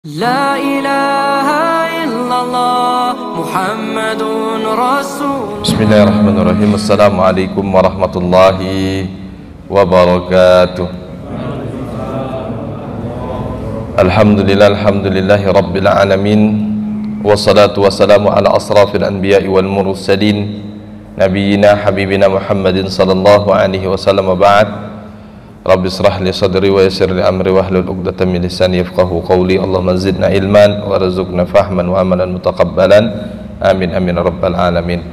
La ilaha illallah Muhammadun Rasul. Bismillahirrahmanirrahim. Assalamualaikum warahmatullahi wabarakatuh. Alhamdulillahi rabbil alamin. Wassalatu wassalamu ala asrafil anbiya'i wal mursalin Nabiyyina habibina Muhammadin sallallahu alaihi wasallam. Ba'd. Rabbi israh li sadri wa yassir li amri wahlul 'uqdatam min lisani yafqahu qawli. Allahumma zidna ilman warzuqna fahman wa amalan mutaqabbalan. Amin amin rabbal alamin.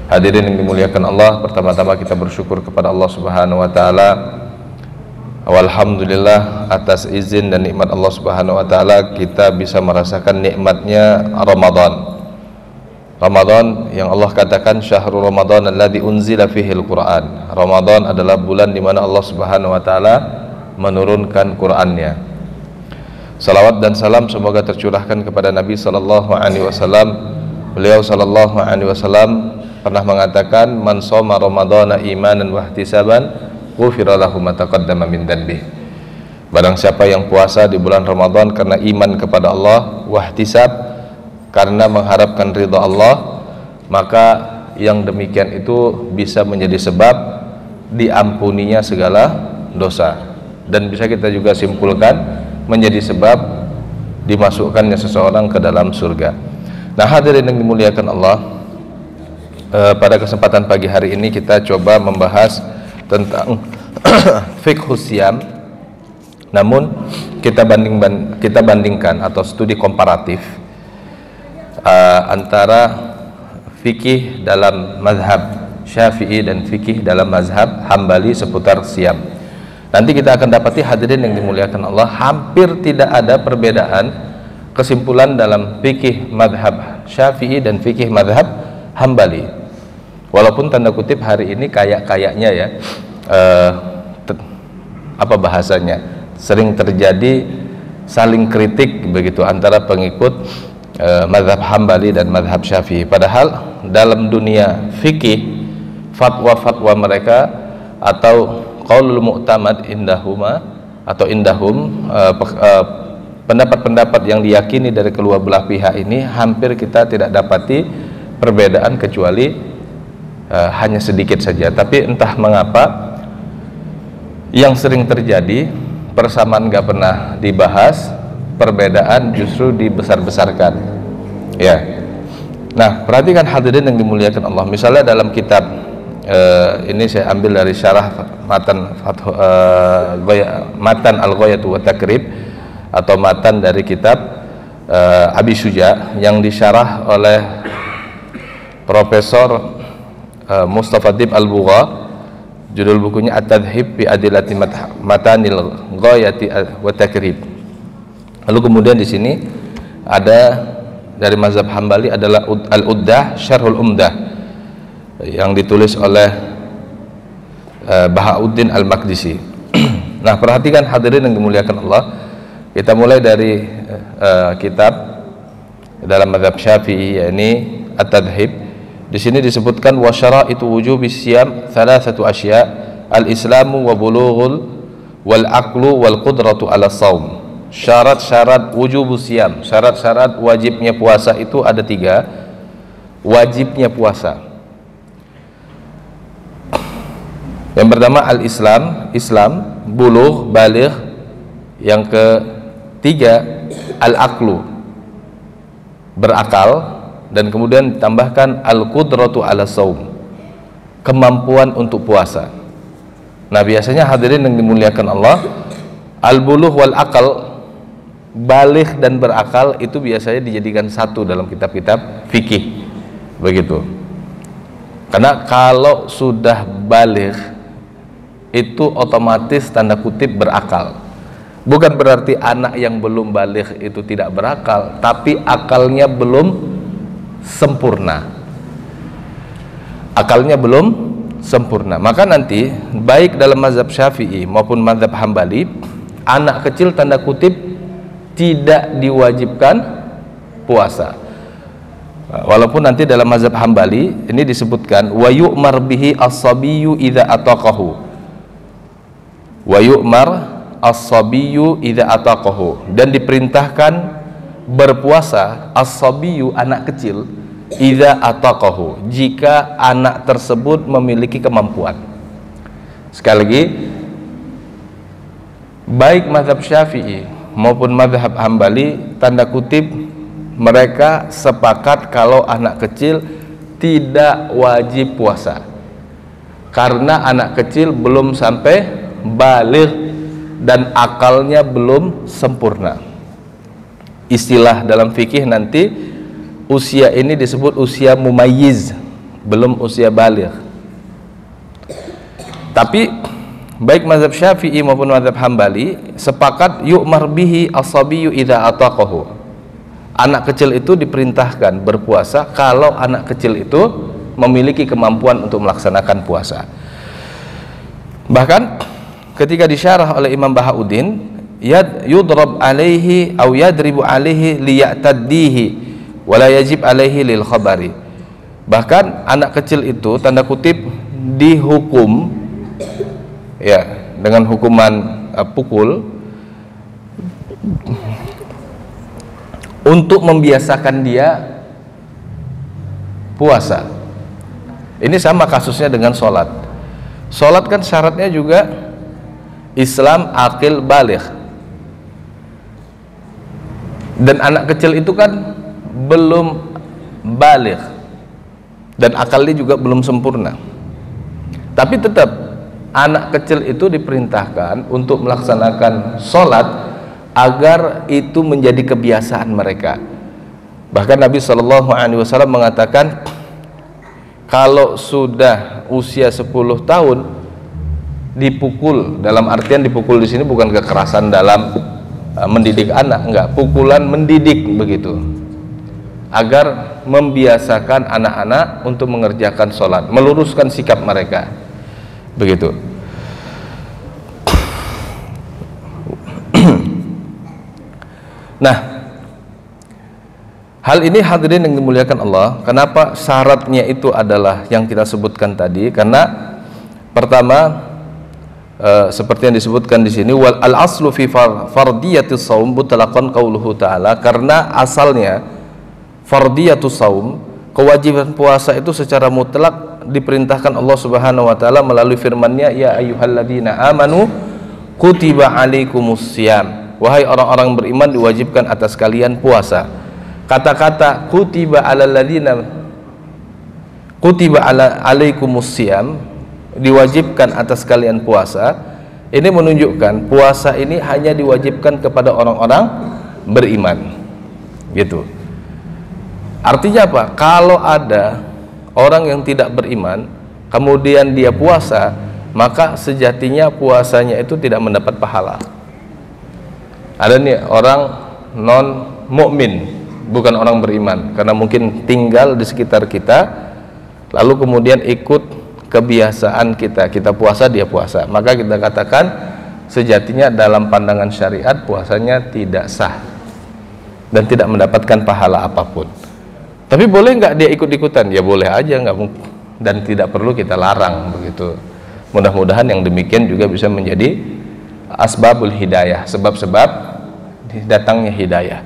Hadirin yang dimuliakan Allah, pertama-tama kita bersyukur kepada Allah Subhanahu wa taala. Alhamdulillah atas izin dan nikmat Allah Subhanahu wa taala kita bisa merasakan nikmatnya Ramadan. Ramadan yang Allah katakan syahrul Ramadan alladzi unzila fihil Qur'an. Ramadan adalah bulan di mana Allah Subhanahu wa taala menurunkan Qur'annya. Salawat dan salam semoga tercurahkan kepada Nabi sallallahu alaihi wasallam. Beliau sallallahu alaihi wasallam pernah mengatakan, "Man shoma ramadhana imanan wa ihtisaban, ghufira lahu ma taqaddama min dhanbihi." Barang siapa yang puasa di bulan Ramadan karena iman kepada Allah, wa ihtisab, karena mengharapkan ridha Allah, maka yang demikian itu bisa menjadi sebab diampuninya segala dosa, dan bisa kita juga simpulkan menjadi sebab dimasukkannya seseorang ke dalam surga. Nah, hadirin yang dimuliakan Allah, pada kesempatan pagi hari ini kita coba membahas tentang fiqhus siyam, namun kita bandingkan atau studi komparatif antara fikih dalam mazhab Syafi'i dan fikih dalam mazhab Hambali seputar siyam. Nanti kita akan dapati, hadirin yang dimuliakan Allah, hampir tidak ada perbedaan kesimpulan dalam fikih mazhab Syafi'i dan fikih mazhab Hambali. Walaupun tanda kutip hari ini kayaknya ya, apa bahasanya, sering terjadi saling kritik begitu antara pengikut mazhab Hambali dan mazhab Syafi'i. Padahal dalam dunia fikih, fatwa-fatwa mereka atau qaulul mu'tamad indahuma atau indahum, pendapat-pendapat yang diyakini dari kedua belah pihak ini, hampir kita tidak dapati perbedaan kecuali hanya sedikit saja. Tapi entah mengapa yang sering terjadi, persamaan gak pernah dibahas, perbedaan justru dibesar-besarkan, ya. Nah, perhatikan hadirin yang dimuliakan Allah. Misalnya dalam kitab ini saya ambil dari syarah matan al-ghayatu wa takrib, atau matan dari kitab Abi Syuja yang disyarah oleh Profesor Mustafa Dib Al-Bugha. Judul bukunya At-Tadhhib fi Adillati Matanil Ghayati wa Takrib. Lalu kemudian di sini ada dari mazhab Hambali adalah Al-Uddah Syarhul Umdah yang ditulis oleh Bahauddin Al-Maqdisi. Nah, perhatikan hadirin yang dimuliakan Allah. Kita mulai dari kitab dalam mazhab Syafi'i, yakni At-Tadhhib. Di sini disebutkan wa syara'itu wujubis siyam thalathatu asya' al-islamu wa bulughul wal aqlu wal qudratu 'ala shaum. Syarat-syarat wujubus siyam, syarat-syarat wajibnya puasa itu ada 3. Wajibnya puasa, yang pertama al-Islam, Islam, bulugh, baligh. Yang ketiga al-aqlu, berakal. Dan kemudian tambahkan al-qudratu 'ala shaum, kemampuan untuk puasa. Nah, biasanya hadirin yang dimuliakan Allah, al-bulugh wal aqal, baligh dan berakal, itu biasanya dijadikan satu dalam kitab-kitab fikih, begitu. Karena kalau sudah baligh itu otomatis tanda kutip berakal. Bukan berarti anak yang belum baligh itu tidak berakal, tapi akalnya belum sempurna. Akalnya belum sempurna. Maka nanti baik dalam mazhab Syafi'i maupun mazhab Hambali, anak kecil tanda kutip tidak diwajibkan puasa. Walaupun nanti dalam mazhab Hambali ini disebutkan wa yu'mar bihi as-sabiyyu idza ataqahu. Wa yu'mar as-sabiyyu idza ataqahu, dan diperintahkan berpuasa as-sabiyu, anak kecil, idza ataqahu, jika anak tersebut memiliki kemampuan. Sekali lagi, baik mazhab Syafi'i maupun mazhab Hambali, tanda kutip, mereka sepakat kalau anak kecil tidak wajib puasa karena anak kecil belum sampai baligh dan akalnya belum sempurna. Istilah dalam fikih nanti, usia ini disebut usia mumayyiz, belum usia baligh. Tapi baik mazhab Syafi'i maupun mazhab Hambali sepakat yu'mar bihi as-sabiyyu idza ataqahu. Anak kecil itu diperintahkan berpuasa kalau anak kecil itu memiliki kemampuan untuk melaksanakan puasa. Bahkan ketika disyarah oleh Imam Bahauddin, yudrab alaihi aw yadribu alaihi liya'taddihi wa la yajib alaihi lil khabari. Bahkan anak kecil itu tanda kutip dihukum ya dengan hukuman pukul untuk membiasakan dia puasa. Ini sama kasusnya dengan sholat. Sholat kan syaratnya juga Islam, akil, baligh. Dan anak kecil itu kan belum baligh dan akalnya juga belum sempurna. Tapi tetap anak kecil itu diperintahkan untuk melaksanakan sholat agar itu menjadi kebiasaan mereka. Bahkan Nabi SAW mengatakan, kalau sudah usia 10 tahun dipukul, dalam artian dipukul di sini bukan kekerasan dalam mendidik anak, enggak, pukulan mendidik begitu, agar membiasakan anak-anak untuk mengerjakan sholat, meluruskan sikap mereka begitu. Nah, hal ini hadirin yang dimuliakan Allah, kenapa syaratnya itu adalah yang kita sebutkan tadi? Karena pertama, seperti yang disebutkan di sini, wal al aslu fi fardiyatis shaum mutlaqan qauluhu ta'ala, karena asalnya fardiyatus shaum, kewajiban puasa itu secara mutlak diperintahkan Allah Subhanahu wa taala melalui firman-Nya, ya ayyuhalladzina amanu kutiba alaikumusiyam, wahai orang-orang beriman diwajibkan atas kalian puasa. Kata-kata kutiba alal ladzina kutiba alaikumusiyam, diwajibkan atas kalian puasa, ini menunjukkan puasa ini hanya diwajibkan kepada orang-orang beriman gitu. Artinya apa? Kalau ada orang yang tidak beriman kemudian dia puasa, maka sejatinya puasanya itu tidak mendapat pahala. Ada nih orang non mukmin, bukan orang beriman, karena mungkin tinggal di sekitar kita lalu kemudian ikut kebiasaan kita puasa, dia puasa, maka kita katakan sejatinya dalam pandangan syariat puasanya tidak sah dan tidak mendapatkan pahala apapun. Tapi boleh nggak dia ikut-ikutan? Ya boleh aja, nggak mungkin, dan tidak perlu kita larang begitu. Mudah-mudahan yang demikian juga bisa menjadi asbabul hidayah, sebab-sebab datangnya hidayah.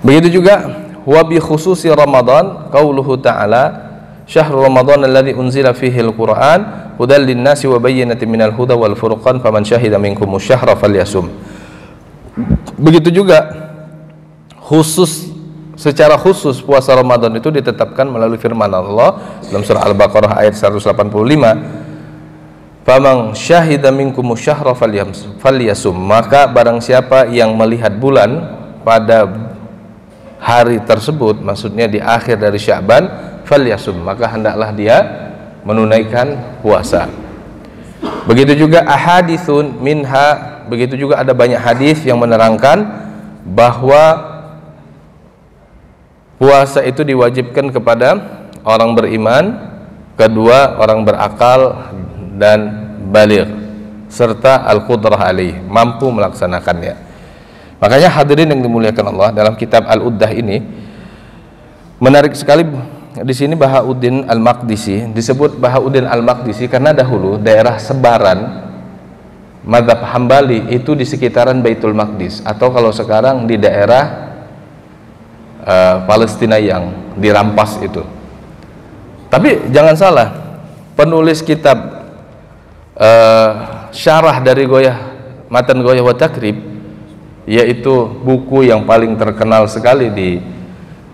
Begitu juga wa bi khususi Ramadan, qauluhu ta'ala syahrul Ramadan alladzi unzila fihi al-Qur'an hudal lin-nasi wa bayyinatin minal huda wal furqan faman syahida minkumus syahra falyasum. Begitu juga khusus, secara khusus puasa Ramadan itu ditetapkan melalui firman Allah dalam surah Al-Baqarah ayat 185, faman syahida minkumus syahra falyasum, maka barang siapa yang melihat bulan pada hari tersebut, maksudnya di akhir dari Sya'ban, falyasum, maka hendaklah dia menunaikan puasa. Begitu juga ahaditsun minha, begitu juga ada banyak hadis yang menerangkan bahwa puasa itu diwajibkan kepada orang beriman, kedua orang berakal dan baligh, serta al-qudrah alaih, mampu melaksanakannya. Makanya hadirin yang dimuliakan Allah, dalam kitab Al-Uddah ini menarik sekali di sini Bahauddin Al-Maqdisi, disebut Bahauddin Al-Maqdisi karena dahulu daerah sebaran Mazhab Hambali itu di sekitaran Baitul Maqdis, atau kalau sekarang di daerah Palestina yang dirampas itu. Tapi jangan salah, penulis kitab syarah dari Matan Ghoyah wa Takrib, yaitu buku yang paling terkenal sekali di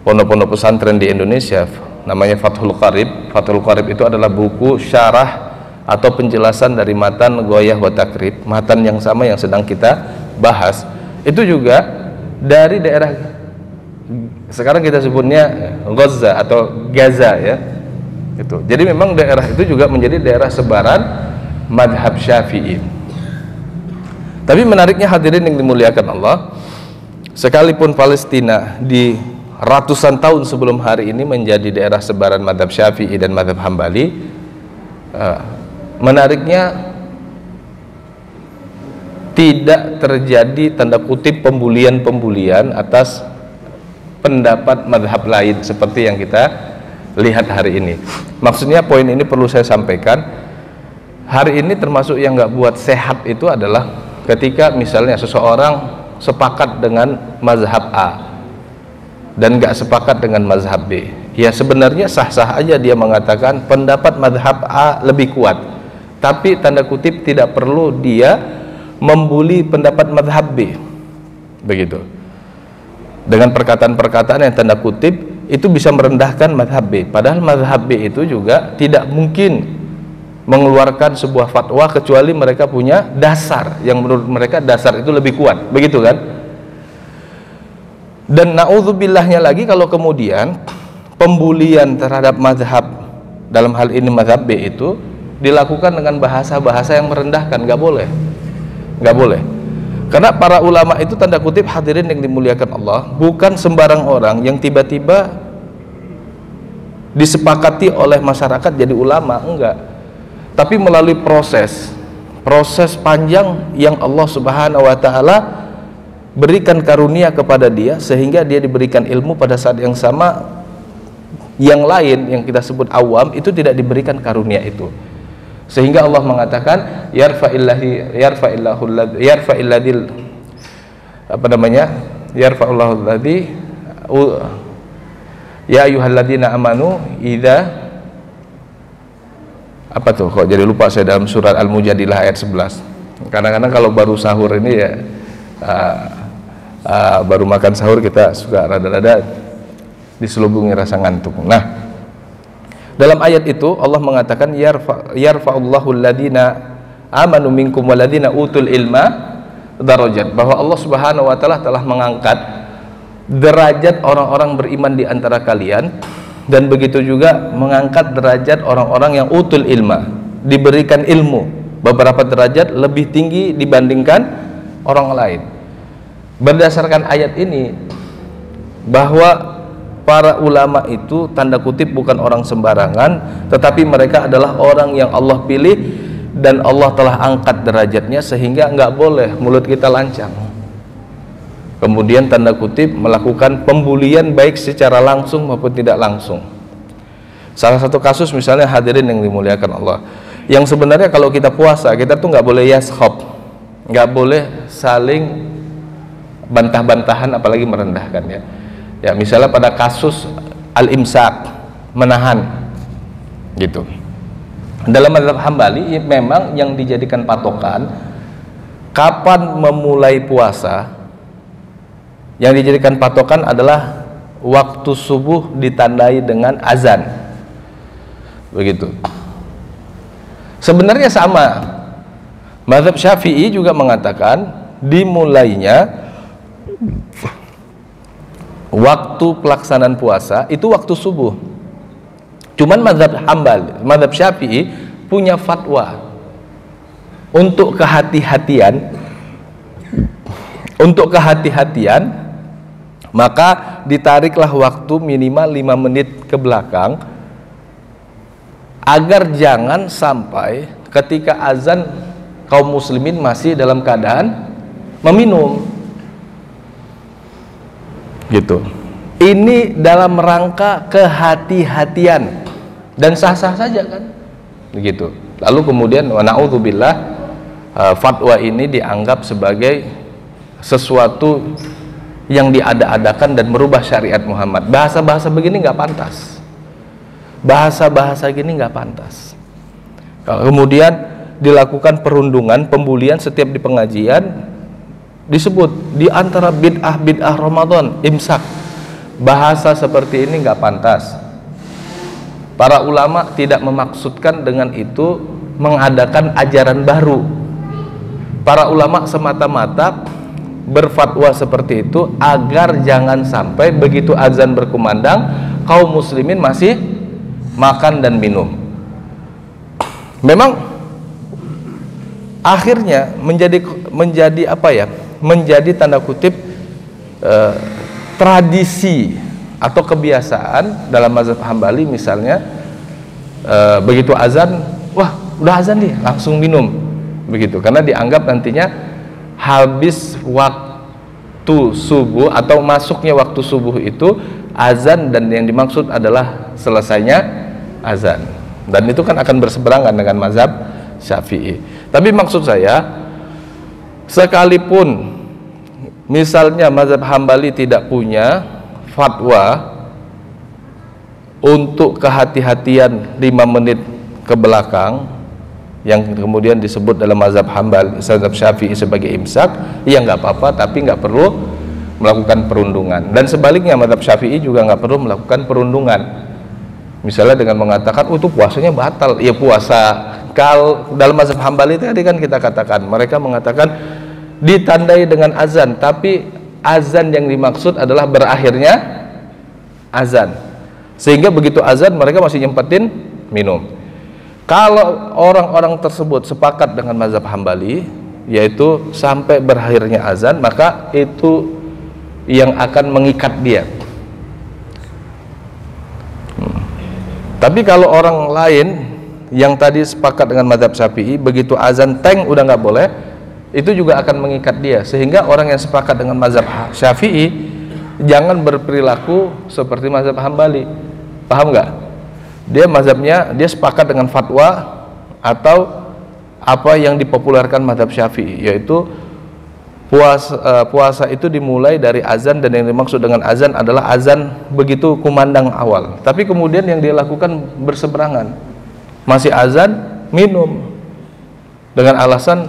pondok-pondok pesantren di Indonesia, namanya Fathul Qarib. Fathul Qarib itu adalah buku syarah atau penjelasan dari Matan Ghoyah wa Takrib, matan yang sama yang sedang kita bahas. Itu juga dari daerah, sekarang kita sebutnya Gaza atau Gaza ya. Itu. Jadi memang daerah itu juga menjadi daerah sebaran madhab Syafi'i. Tapi menariknya hadirin yang dimuliakan Allah, sekalipun Palestina di ratusan tahun sebelum hari ini menjadi daerah sebaran madhab Syafi'i dan madhab Hambali, menariknya tidak terjadi tanda kutip pembulian-pembulian atas pendapat madhab lain seperti yang kita lihat hari ini. Maksudnya poin ini perlu saya sampaikan, hari ini termasuk yang nggak buat sehat itu adalah ketika misalnya seseorang sepakat dengan mazhab A dan nggak sepakat dengan mazhab B. Ya sebenarnya sah-sah aja dia mengatakan pendapat mazhab A lebih kuat, tapi tanda kutip tidak perlu dia membuli pendapat mazhab B, begitu. Dengan perkataan-perkataan yang tanda kutip itu bisa merendahkan mazhab B, padahal mazhab B itu juga tidak mungkin mengeluarkan sebuah fatwa kecuali mereka punya dasar yang menurut mereka dasar itu lebih kuat, begitu kan? Dan na'udzubillahnya lagi kalau kemudian pembulian terhadap mazhab, dalam hal ini mazhab B itu dilakukan dengan bahasa-bahasa yang merendahkan, nggak boleh, nggak boleh. Karena para ulama itu tanda kutip hadirin yang dimuliakan Allah bukan sembarang orang yang tiba-tiba disepakati oleh masyarakat jadi ulama, enggak. Tapi melalui proses panjang yang Allah Subhanahu wa taala berikan karunia kepada dia sehingga dia diberikan ilmu pada saat yang sama yang lain yang kita sebut awam itu tidak diberikan karunia itu. Sehingga Allah mengatakan yarfa'illahu alladhi ya ayyuhalladzina amanu idza apa tuh, kok jadi lupa saya, dalam surat Al-Mujadilah ayat 11. Kadang-kadang kalau baru sahur ini ya baru makan sahur kita suka rada-rada diselubungi rasa ngantuk. Nah, dalam ayat itu Allah mengatakan yarfa'ullahu alladhina amanu minkum walladhina utul ilma darajat, bahwa Allah Subhanahu wa taala telah mengangkat derajat orang-orang beriman di antara kalian, dan begitu juga mengangkat derajat orang-orang yang utul ilma, diberikan ilmu, beberapa derajat lebih tinggi dibandingkan orang lain. Berdasarkan ayat ini bahwa para ulama itu tanda kutip bukan orang sembarangan, tetapi mereka adalah orang yang Allah pilih dan Allah telah angkat derajatnya sehingga nggak boleh mulut kita lancang kemudian tanda kutip melakukan pembulian baik secara langsung maupun tidak langsung. Salah satu kasus misalnya hadirin yang dimuliakan Allah, yang sebenarnya kalau kita puasa kita tuh nggak boleh yashab, nggak boleh saling bantah-bantahan apalagi merendahkan ya. Ya, misalnya pada kasus al-imsak, menahan gitu. Dalam mazhab Hambali memang yang dijadikan patokan kapan memulai puasa, yang dijadikan patokan adalah waktu subuh ditandai dengan azan, begitu. Sebenarnya sama, mazhab Syafi'i juga mengatakan dimulainya waktu pelaksanaan puasa itu waktu subuh. Cuman mazhab Hambali, mazhab Syafi'i punya fatwa untuk kehati-hatian, maka ditariklah waktu minimal 5 menit ke belakang agar jangan sampai ketika azan kaum muslimin masih dalam keadaan meminum gitu. Ini dalam rangka kehati-hatian dan sah-sah saja kan begitu. Lalu kemudian wa na'udzubillah fatwa ini dianggap sebagai sesuatu yang diada-adakan dan merubah syariat Muhammad. Bahasa-bahasa begini nggak pantas. Bahasa-bahasa gini nggak pantas. Kemudian dilakukan perundungan, pembulian setiap di pengajian, disebut di antara bid'ah Ramadan, imsak. Bahasa seperti ini nggak pantas. Para ulama tidak memaksudkan dengan itu mengadakan ajaran baru. Para ulama semata-mata berfatwa seperti itu agar jangan sampai begitu azan berkumandang kaum muslimin masih makan dan minum. Memang akhirnya menjadi apa ya? Menjadi tanda kutip tradisi atau kebiasaan dalam mazhab Hambali misalnya, begitu azan, wah udah azan nih, langsung minum begitu, karena dianggap nantinya habis waktu subuh atau masuknya waktu subuh itu azan, dan yang dimaksud adalah selesainya azan, dan itu kan akan berseberangan dengan mazhab Syafi'i. Tapi maksud saya, sekalipun misalnya mazhab Hambali tidak punya fatwa untuk kehati-hatian 5 menit ke belakang yang kemudian disebut dalam mazhab Hambali, mazhab Syafi'i sebagai imsak, ya nggak apa-apa, tapi nggak perlu melakukan perundungan. Dan sebaliknya mazhab Syafi'i juga nggak perlu melakukan perundungan. Misalnya dengan mengatakan, oh itu puasanya batal. Ya puasa, kalau dalam mazhab Hambali tadi kan kita katakan, mereka mengatakan ditandai dengan azan, tapi azan yang dimaksud adalah berakhirnya azan, sehingga begitu azan mereka masih nyempetin minum. Kalau orang-orang tersebut sepakat dengan mazhab Hambali, yaitu sampai berakhirnya azan, maka itu yang akan mengikat dia. Tapi kalau orang lain yang tadi sepakat dengan mazhab Syafi'i, begitu azan teng udah nggak boleh, itu juga akan mengikat dia. Sehingga orang yang sepakat dengan mazhab Syafi'i jangan berperilaku seperti mazhab Hambali. Paham nggak? Dia mazhabnya, dia sepakat dengan fatwa atau apa yang dipopulerkan mazhab Syafi'i, yaitu puasa itu dimulai dari azan, dan yang dimaksud dengan azan adalah azan begitu kumandang awal. Tapi kemudian yang dia lakukan berseberangan, masih azan minum dengan alasan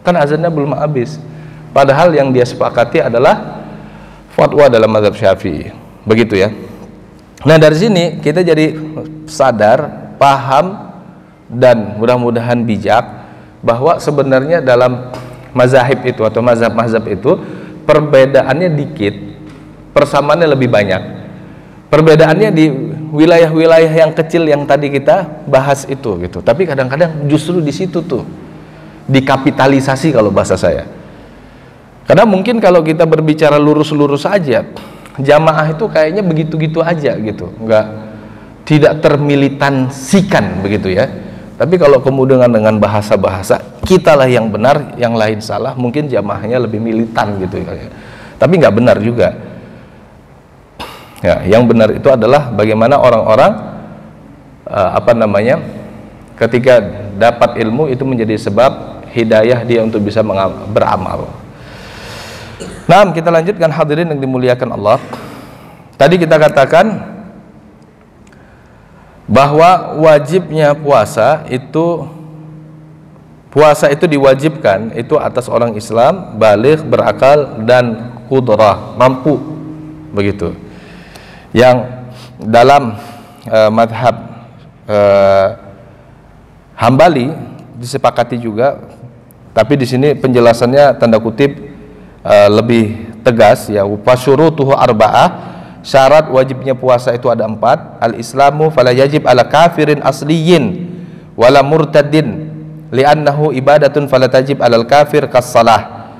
kan azannya belum habis, padahal yang dia sepakati adalah fatwa dalam mazhab Syafi'i. Begitu ya. Nah, dari sini kita jadi sadar, paham, dan mudah-mudahan bijak bahwa sebenarnya dalam mazhab itu atau mazhab-mazhab itu perbedaannya dikit, persamaannya lebih banyak. Perbedaannya di wilayah-wilayah yang kecil yang tadi kita bahas itu gitu. Tapi kadang-kadang justru di situ tuh dikapitalisasi kalau bahasa saya. Karena mungkin kalau kita berbicara lurus-lurus aja, jamaah itu kayaknya begitu-gitu aja gitu, tidak termilitansikan begitu ya. Tapi kalau kemudian dengan bahasa-bahasa kitalah yang benar, yang lain salah, mungkin jamaahnya lebih militan gitu ya. Tapi nggak benar juga. Ya, yang benar itu adalah bagaimana orang-orang ketika dapat ilmu itu menjadi sebab hidayah dia untuk bisa beramal. Nah, kita lanjutkan hadirin yang dimuliakan Allah. Tadi kita katakan bahwa wajibnya puasa itu diwajibkan itu atas orang Islam baligh, berakal, dan qudrah, mampu begitu. Yang dalam madhab Hambali disepakati juga, tapi di sini penjelasannya tanda kutip lebih tegas ya. Fasyurutuhu arba'ah, syarat wajibnya puasa itu ada 4. Al-islamu fala yajib ala kafirin asliyin wala murtadin li'annahu ibadatun fala tajib alal kafir kas-salah.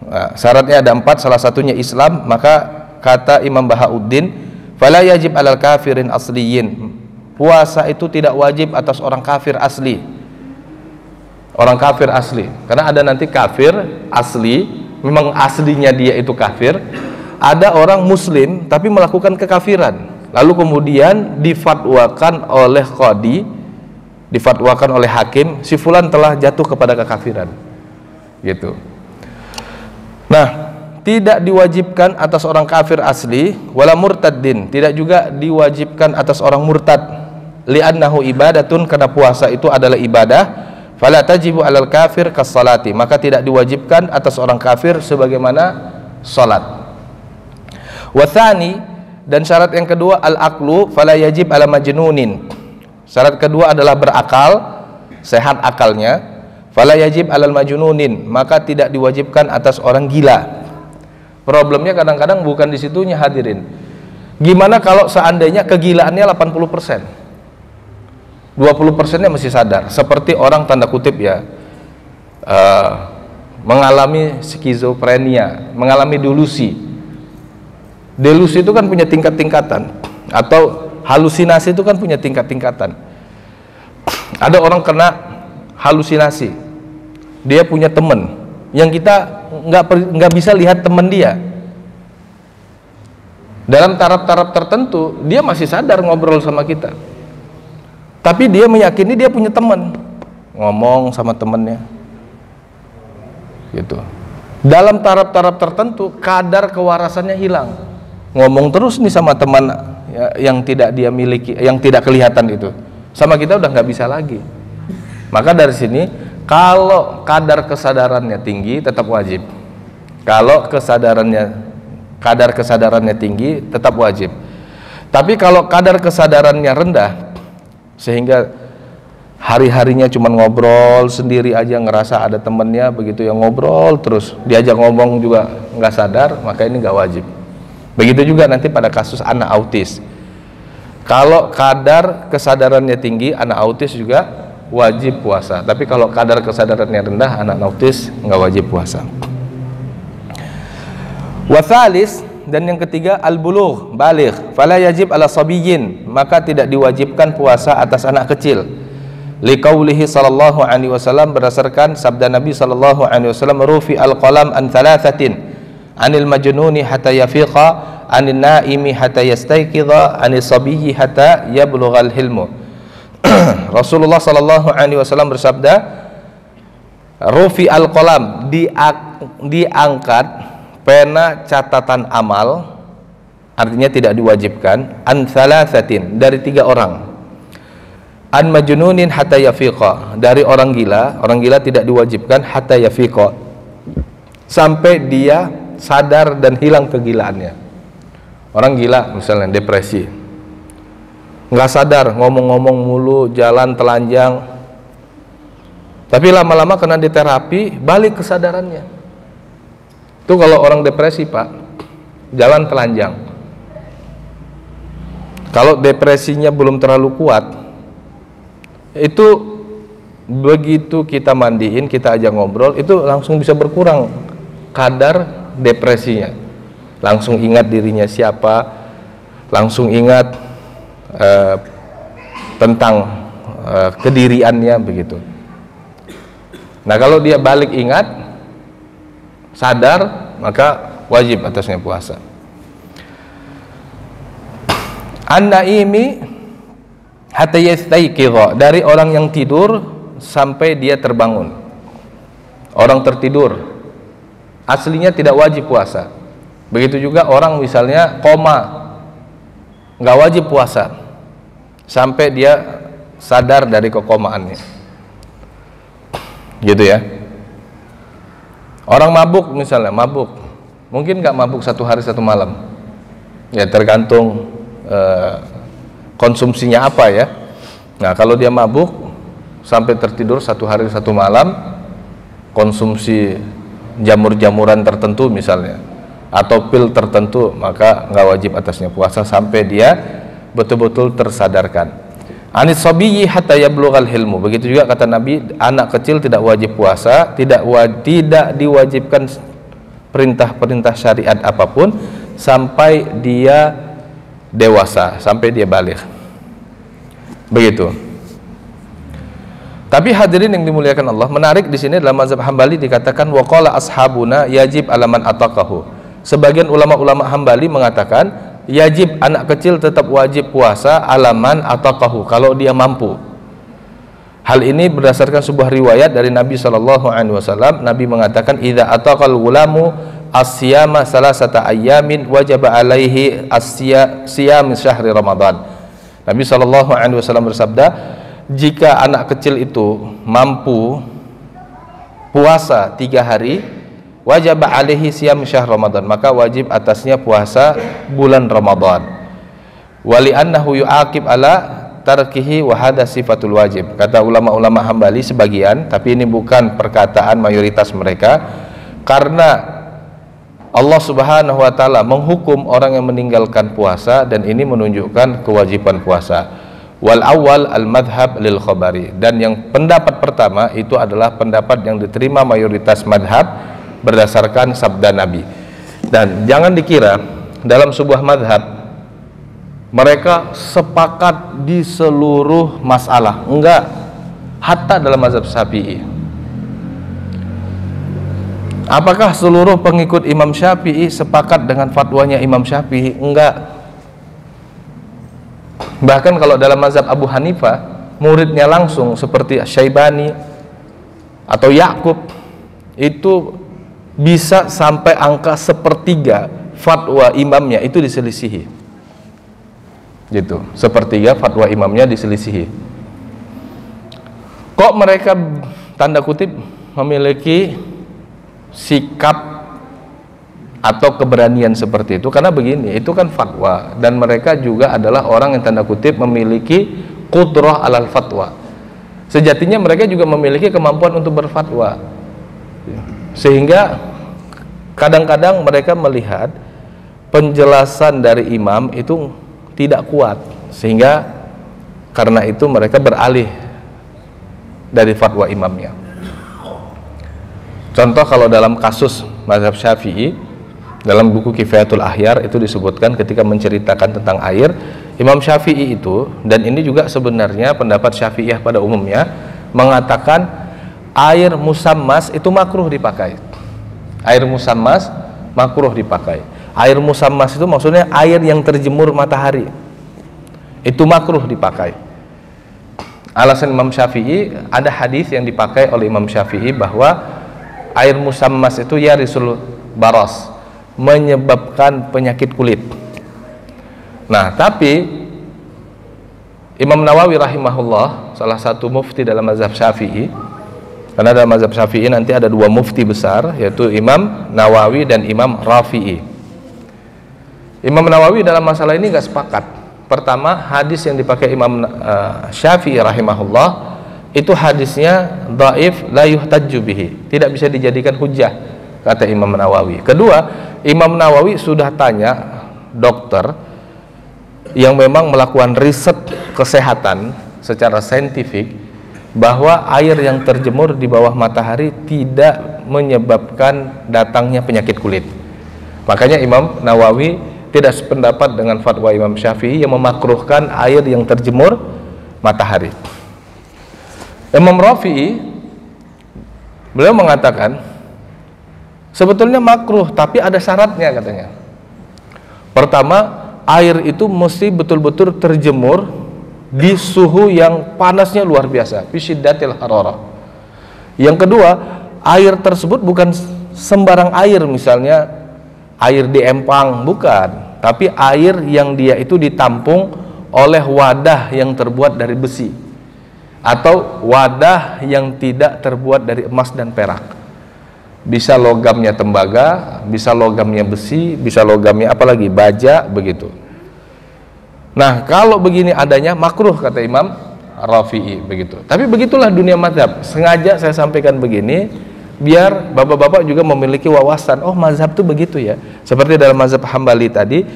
Nah, syaratnya ada 4, salah satunya Islam. Maka kata Imam Bahauddin, fala yajib alal kafirin asliyin, puasa itu tidak wajib atas orang kafir asli. Orang kafir asli, karena ada nanti kafir asli, memang aslinya dia itu kafir. Ada orang muslim tapi melakukan kekafiran, lalu kemudian difatwakan oleh qadi difatwakan oleh hakim, si fulan telah jatuh kepada kekafiran, gitu. Nah, tidak diwajibkan atas orang kafir asli, wala murtaddin, tidak juga diwajibkan atas orang murtad, li'annahu ibadatun, karena puasa itu adalah ibadah, fala tajibu alal kafir kas salati, maka tidak diwajibkan atas orang kafir sebagaimana salat. Wathani, dan syarat yang kedua al-aqlu, fala yajib ala majnunin, syarat kedua adalah berakal, sehat akalnya, fala yajib alal majnunin, maka tidak diwajibkan atas orang gila. Problemnya kadang-kadang bukan di situnya hadirin. Gimana kalau seandainya kegilaannya 80%, 20%-nya masih sadar, seperti orang tanda kutip ya, mengalami skizofrenia, mengalami delusi. Delusi itu kan punya tingkat-tingkatan, atau halusinasi itu kan punya tingkat-tingkatan. Ada orang kena halusinasi, dia punya teman yang kita nggak bisa lihat teman dia. Dalam taraf-taraf tertentu dia masih sadar ngobrol sama kita, tapi dia meyakini dia punya teman, ngomong sama temannya, gitu. Dalam taraf-taraf tertentu kadar kewarasannya hilang, ngomong terus nih sama teman ya, yang tidak dia miliki, yang tidak kelihatan itu, sama kita udah nggak bisa lagi. Maka dari sini, kalau kadar kesadarannya tinggi tetap wajib. Kalau kadar kesadarannya tinggi tetap wajib. Tapi kalau kadar kesadarannya rendah, sehingga hari-harinya cuma ngobrol sendiri aja, ngerasa ada temennya, begitu yang ngobrol terus, diajak ngomong juga nggak sadar, maka ini nggak wajib. Begitu juga nanti pada kasus anak autis. Kalau kadar kesadarannya tinggi, anak autis juga wajib puasa. Tapi kalau kadar kesadarannya rendah, anak autis nggak wajib puasa. Wathalis, dan yang ketiga al-bulugh, baligh, fala yajib ala sabiyyin, maka tidak diwajibkan puasa atas anak kecil. Liqaulihi sallallahu alaihi wasallam, berdasarkan sabda Nabi sallallahu alaihi wasallam, rufi al-qalam an thalathatin, anil majnuni hatta yafiqa, anin naimi hatta yastayqidha, anis sabiyyi hatta yablughal hilmu. Rasulullah sallallahu alaihi wasallam bersabda, rufi al-qalam, diangkat pena catatan amal, artinya tidak diwajibkan, an thalathatin, dari 3 orang, an majnunin hatta yafiqa, dari orang gila tidak diwajibkan, hatta yafiqa, sampai dia sadar dan hilang kegilaannya. Orang gila misalnya depresi, nggak sadar, ngomong-ngomong mulu, jalan telanjang, tapi lama-lama kena di terapi balik kesadarannya. Itu kalau orang depresi pak, jalan telanjang. Kalau depresinya belum terlalu kuat, itu begitu kita mandiin, kita ajak ngobrol, itu langsung bisa berkurang kadar depresinya. Langsung ingat dirinya siapa, langsung ingat tentang kediriannya, begitu. Nah kalau dia balik ingat, sadar, maka wajib atasnya puasa. An-naimi hatta yastayqidha, dari orang yang tidur sampai dia terbangun. Orang tertidur aslinya tidak wajib puasa. Begitu juga orang misalnya koma, nggak wajib puasa sampai dia sadar dari kekomaannya, gitu ya. Orang mabuk misalnya, mungkin nggak mabuk 1 hari 1 malam, ya tergantung konsumsinya apa ya. Nah kalau dia mabuk sampai tertidur 1 hari 1 malam, konsumsi jamur-jamuran tertentu misalnya, atau pil tertentu, maka nggak wajib atasnya puasa sampai dia betul-betul tersadarkan. Anis sabiyyi hatta yablughal hilmu, begitu juga kata Nabi, anak kecil tidak wajib puasa, tidak diwajibkan perintah-perintah syariat apapun sampai dia dewasa, sampai dia baligh. Begitu. Tapi hadirin yang dimuliakan Allah, menarik di sini dalam mazhab Hambali dikatakan waqala ashabuna yajib alaman ataqahu. Sebagian ulama-ulama Hambali mengatakan yajib, anak kecil tetap wajib puasa alaman ataqahu, kalau dia mampu. Hal ini berdasarkan sebuah riwayat dari Nabi SAW. Nabi mengatakan, idza ataqal gulamu as-siyama salasata ayyamin wajaba alaihi as-siyam syahri Ramadan. Nabi SAW bersabda, jika anak kecil itu mampu puasa 3 hari, wajib alaihi siyam syahr Ramadan, maka wajib atasnya puasa bulan Ramadan. Wali annahu yu'aqib ala tarkihi wa hada sifatul wajib. Kata ulama-ulama Hambali sebagian, tapi ini bukan perkataan mayoritas mereka, karena Allah Subhanahu wa taala menghukum orang yang meninggalkan puasa, dan ini menunjukkan kewajiban puasa. Wal awal al madhab lil khabari, dan yang pendapat pertama itu adalah pendapat yang diterima mayoritas madhab berdasarkan sabda Nabi. Dan jangan dikira dalam sebuah madhab mereka sepakat di seluruh masalah, enggak. Hatta dalam mazhab Syafi'i, apakah seluruh pengikut Imam Syafi'i sepakat dengan fatwanya Imam Syafi'i? Enggak. Bahkan kalau dalam mazhab Abu Hanifah, muridnya langsung seperti Syaibani atau Yakub, itu bisa sampai angka 1/3 fatwa imamnya itu diselisihi. Gitu, 1/3 fatwa imamnya diselisihi. Kok mereka tanda kutip memiliki sikap atau keberanian seperti itu? Karena begini, itu kan fatwa, dan mereka juga adalah orang yang tanda kutip memiliki qudrah alal fatwa. Sejatinya mereka juga memiliki kemampuan untuk berfatwa, sehingga kadang-kadang mereka melihat penjelasan dari imam itu tidak kuat, sehingga karena itu mereka beralih dari fatwa imamnya. Contoh, kalau dalam kasus mazhab Syafi'i, dalam buku Kifayatul Ahyar itu disebutkan ketika menceritakan tentang air, Imam Syafi'i itu, dan ini juga sebenarnya pendapat Syafi'iyah pada umumnya, mengatakan air musammas itu makruh dipakai. Air musammas makruh dipakai. Air musammas itu maksudnya air yang terjemur matahari, itu makruh dipakai. Alasan Imam Syafi'i, ada hadis yang dipakai oleh Imam Syafi'i bahwa air musammas itu yarisul baras, menyebabkan penyakit kulit. Nah, tapi Imam Nawawi rahimahullah, salah satu mufti dalam mazhab Syafi'i, karena dalam mazhab Syafi'i nanti ada 2 mufti besar, yaitu Imam Nawawi dan Imam Rafi'i. Imam Nawawi dalam masalah ini nggak sepakat. Pertama, hadis yang dipakai Imam Syafi'i rahimahullah itu hadisnya dhaif, la yuhtajju bihi, tidak bisa dijadikan hujjah, kata Imam Nawawi. Kedua, Imam Nawawi sudah tanya dokter yang memang melakukan riset kesehatan secara saintifik bahwa air yang terjemur di bawah matahari tidak menyebabkan datangnya penyakit kulit. Makanya Imam Nawawi tidak sependapat dengan fatwa Imam Syafi'i yang memakruhkan air yang terjemur matahari. Imam Rafi'i, beliau mengatakan sebetulnya makruh, tapi ada syaratnya katanya. Pertama, air itu mesti betul-betul terjemur di suhu yang panasnya luar biasa, fi syiddatil hararah. Yang kedua, air tersebut bukan sembarang air, misalnya air di empang, bukan, tapi air yang dia itu ditampung oleh wadah yang terbuat dari besi, atau wadah yang tidak terbuat dari emas dan perak. Bisa logamnya tembaga, bisa logamnya besi, bisa logamnya apalagi baja, begitu. Nah, kalau begini adanya makruh, kata Imam Rafi'i, begitu. Tapi begitulah dunia mazhab. Sengaja saya sampaikan begini biar bapak-bapak juga memiliki wawasan, oh mazhab itu begitu ya. Seperti dalam mazhab Hambali tadi,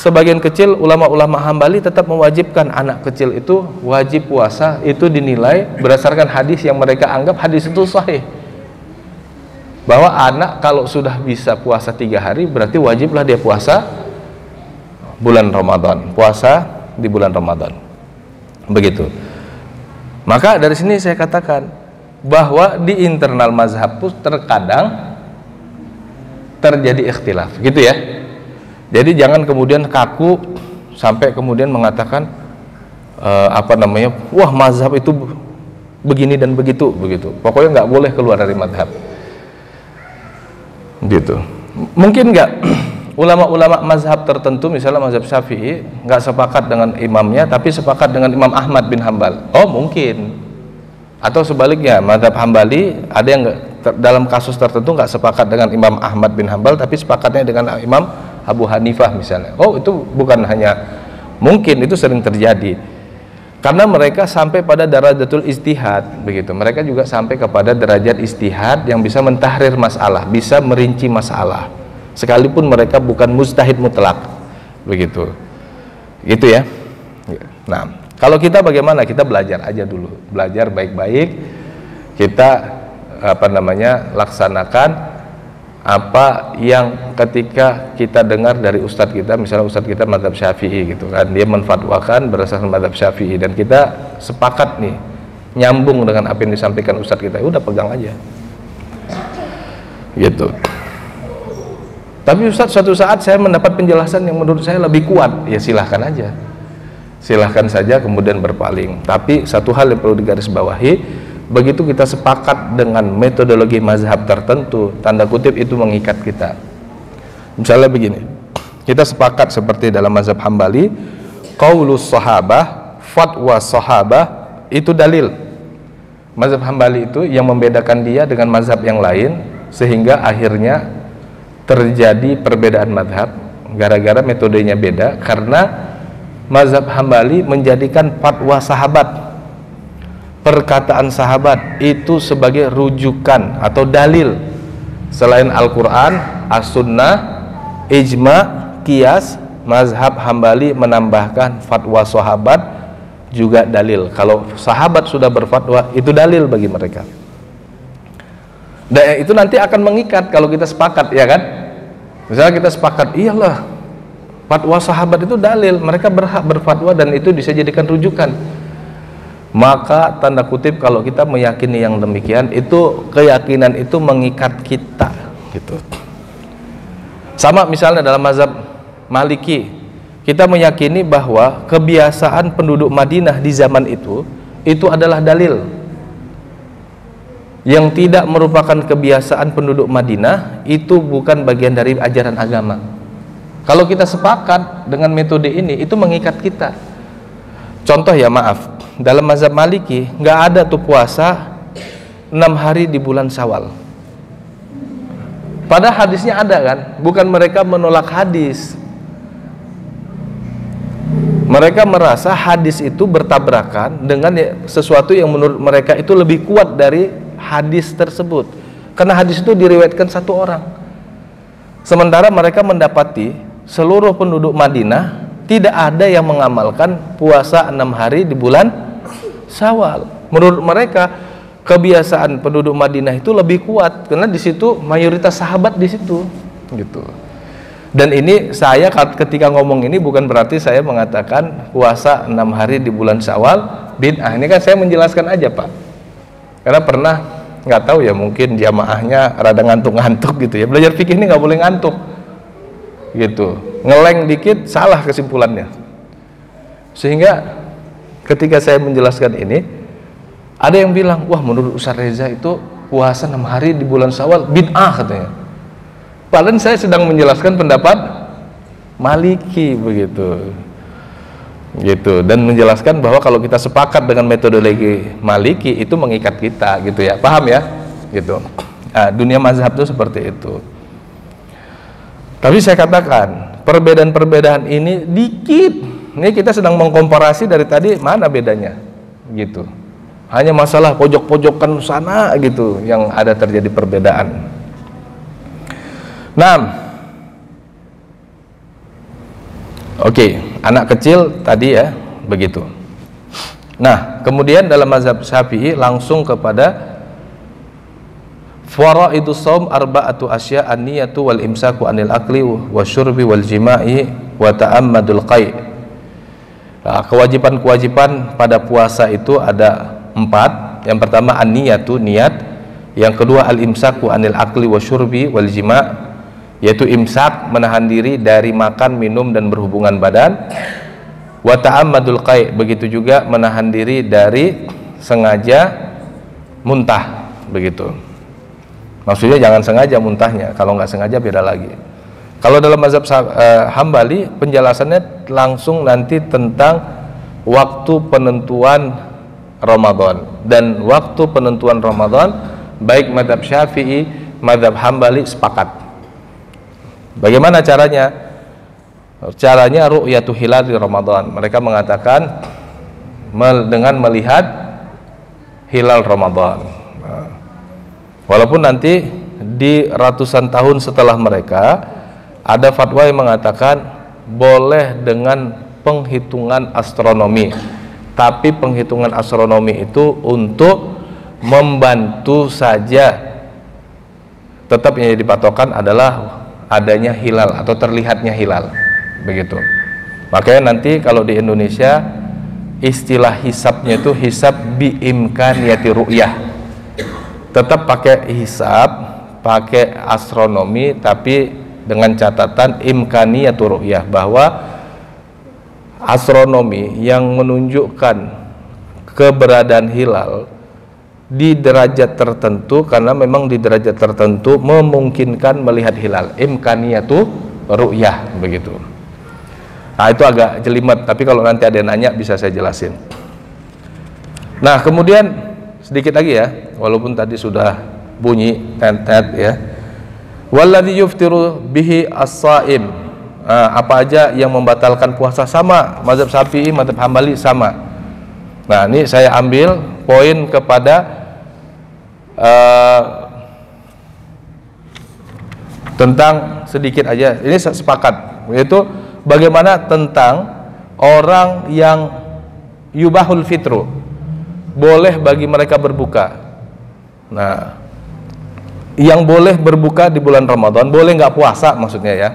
sebagian kecil ulama-ulama Hambali tetap mewajibkan anak kecil itu wajib puasa, itu dinilai berdasarkan hadis yang mereka anggap hadis itu sahih, bahwa anak kalau sudah bisa puasa 3 hari berarti wajiblah dia puasa bulan Ramadan, puasa di bulan Ramadan, begitu. Maka dari sini saya katakan bahwa di internal mazhab pun terkadang terjadi ikhtilaf, gitu ya. Jadi jangan kemudian kaku sampai kemudian mengatakan wah mazhab itu begini dan begitu, pokoknya nggak boleh keluar dari madhab, gitu. Mungkin nggak ulama-ulama mazhab tertentu, misalnya mazhab Syafi'i, nggak sepakat dengan imamnya tapi sepakat dengan Imam Ahmad bin Hambal? Oh mungkin. Atau sebaliknya, mazhab Hambali ada yang dalam kasus tertentu nggak sepakat dengan Imam Ahmad bin Hambal tapi sepakatnya dengan Imam Abu Hanifah misalnya. Oh itu bukan hanya mungkin, itu sering terjadi karena mereka sampai pada darajatul ijtihad, begitu. Mereka juga sampai kepada derajat ijtihad yang bisa mentahrir masalah, bisa merinci masalah, sekalipun mereka bukan mujtahid mutlak, begitu. Gitu ya. Nah, kalau kita bagaimana? Kita belajar aja dulu, belajar baik-baik. Kita laksanakan apa yang ketika kita dengar dari ustadz kita, misalnya ustadz kita mazhab Syafi'i gitu kan, dia menfatwakan berdasarkan mazhab Syafi'i dan kita sepakat nih nyambung dengan apa yang disampaikan ustadz kita, udah pegang aja gitu. Tapi ustadz, suatu saat saya mendapat penjelasan yang menurut saya lebih kuat, ya silahkan aja, silahkan saja kemudian berpaling. Tapi satu hal yang perlu digarisbawahi, begitu kita sepakat dengan metodologi mazhab tertentu, tanda kutip itu mengikat kita. Misalnya begini, kita sepakat seperti dalam mazhab Hambali, qaulus sahabah, fatwa sahabah itu dalil. Mazhab Hambali itu yang membedakan dia dengan mazhab yang lain, sehingga akhirnya terjadi perbedaan mazhab gara-gara metodenya beda, karena mazhab Hambali menjadikan fatwa sahabat, perkataan sahabat itu sebagai rujukan atau dalil selain Al-Quran, As-Sunnah, Ijma, Qiyas. Mazhab Hambali menambahkan fatwa sahabat juga dalil. Kalau sahabat sudah berfatwa, itu dalil bagi mereka. Dan itu nanti akan mengikat kalau kita sepakat, ya kan? Misalnya kita sepakat, iyalah fatwa sahabat itu dalil, mereka berhak berfatwa dan itu bisa jadikan rujukan. Maka tanda kutip kalau kita meyakini yang demikian, itu keyakinan itu mengikat kita, gitu. Sama misalnya dalam mazhab Maliki, kita meyakini bahwa kebiasaan penduduk Madinah di zaman itu adalah dalil. Yang tidak merupakan kebiasaan penduduk Madinah itu bukan bagian dari ajaran agama. Kalau kita sepakat dengan metode ini, itu mengikat kita. Contoh ya, maaf, dalam mazhab Maliki nggak ada tuh puasa 6 hari di bulan Syawal. Padahal hadisnya ada kan? Bukan mereka menolak hadis, mereka merasa hadis itu bertabrakan dengan sesuatu yang menurut mereka itu lebih kuat dari hadis tersebut, karena hadis itu diriwayatkan satu orang. Sementara mereka mendapati seluruh penduduk Madinah tidak ada yang mengamalkan puasa 6 hari di bulan Syawal. Menurut mereka kebiasaan penduduk Madinah itu lebih kuat karena di situ mayoritas sahabat di situ, gitu. Dan ini saya ketika ngomong ini bukan berarti saya mengatakan puasa 6 hari di bulan Syawal bid'ah. Ini kan saya menjelaskan aja, Pak. Karena pernah nggak tahu ya, mungkin jamaahnya rada ngantuk-ngantuk gitu ya. Belajar fikih ini nggak boleh ngantuk, gitu. Ngeleng dikit salah kesimpulannya. Sehingga ketika saya menjelaskan ini, ada yang bilang, wah menurut Ustaz Reza itu puasa 6 hari di bulan Syawal bid'ah katanya. Padahal saya sedang menjelaskan pendapat Maliki, begitu, gitu, dan menjelaskan bahwa kalau kita sepakat dengan metodologi Maliki itu mengikat kita, gitu ya, paham ya, gitu. Nah, dunia mazhab itu seperti itu. Tapi saya katakan perbedaan-perbedaan ini dikit. Ini kita sedang mengkomparasi dari tadi, mana bedanya, gitu. Hanya masalah pojok-pojokan sana gitu yang ada terjadi perbedaan. Nah, oke, anak kecil tadi ya, begitu. Nah, kemudian dalam mazhab Syafi'i langsung kepada faraidus shaum arba'atu asya an-niyatu wal imsaku anil akli wasyurbi wal jima'i wa ta'ammadul qai'. Nah, kewajiban-kewajiban pada puasa itu ada 4. Yang pertama an-niyatu, niat. Yang kedua al-imsaku anil akli wasyurbi wal jima', yaitu imsak, menahan diri dari makan, minum dan berhubungan badan. Wa ta'ammadul qai', begitu juga menahan diri dari sengaja muntah begitu. Maksudnya jangan sengaja muntahnya, kalau nggak sengaja beda lagi. Kalau dalam mazhab Hambali penjelasannya langsung nanti tentang waktu penentuan Ramadan, dan waktu penentuan Ramadan baik mazhab Syafi'i, mazhab Hambali sepakat. Bagaimana caranya? Caranya ru'yatu hilal di Ramadan. Mereka mengatakan dengan melihat hilal Ramadan. Walaupun nanti di ratusan tahun setelah mereka ada fatwa yang mengatakan boleh dengan penghitungan astronomi, tapi penghitungan astronomi itu untuk membantu saja. Tetap yang dipatokan adalah adanya hilal atau terlihatnya hilal, begitu. Makanya nanti kalau di Indonesia istilah hisabnya itu hisab biimkaniyati ru'yah. Tetap pakai hisab, pakai astronomi, tapi dengan catatan imkaniyatu ru'yah, bahwa astronomi yang menunjukkan keberadaan hilal di derajat tertentu, karena memang di derajat tertentu memungkinkan melihat hilal, imkaniyatu ru'yah, begitu. Nah, itu agak jelimet, tapi kalau nanti ada yang nanya bisa saya jelasin. Nah, kemudian sedikit lagi ya, walaupun tadi sudah bunyi tet-tet ya. Walladzi yuftiru bihi as-shaim. Apa aja yang membatalkan puasa sama, mazhab Syafi'i, mazhab Hambali sama. Nah, ini saya ambil poin kepada tentang sedikit aja. Ini sepakat, yaitu bagaimana tentang orang yang yubahul fitru, boleh bagi mereka berbuka. Nah, yang boleh berbuka di bulan Ramadan, boleh nggak puasa maksudnya ya.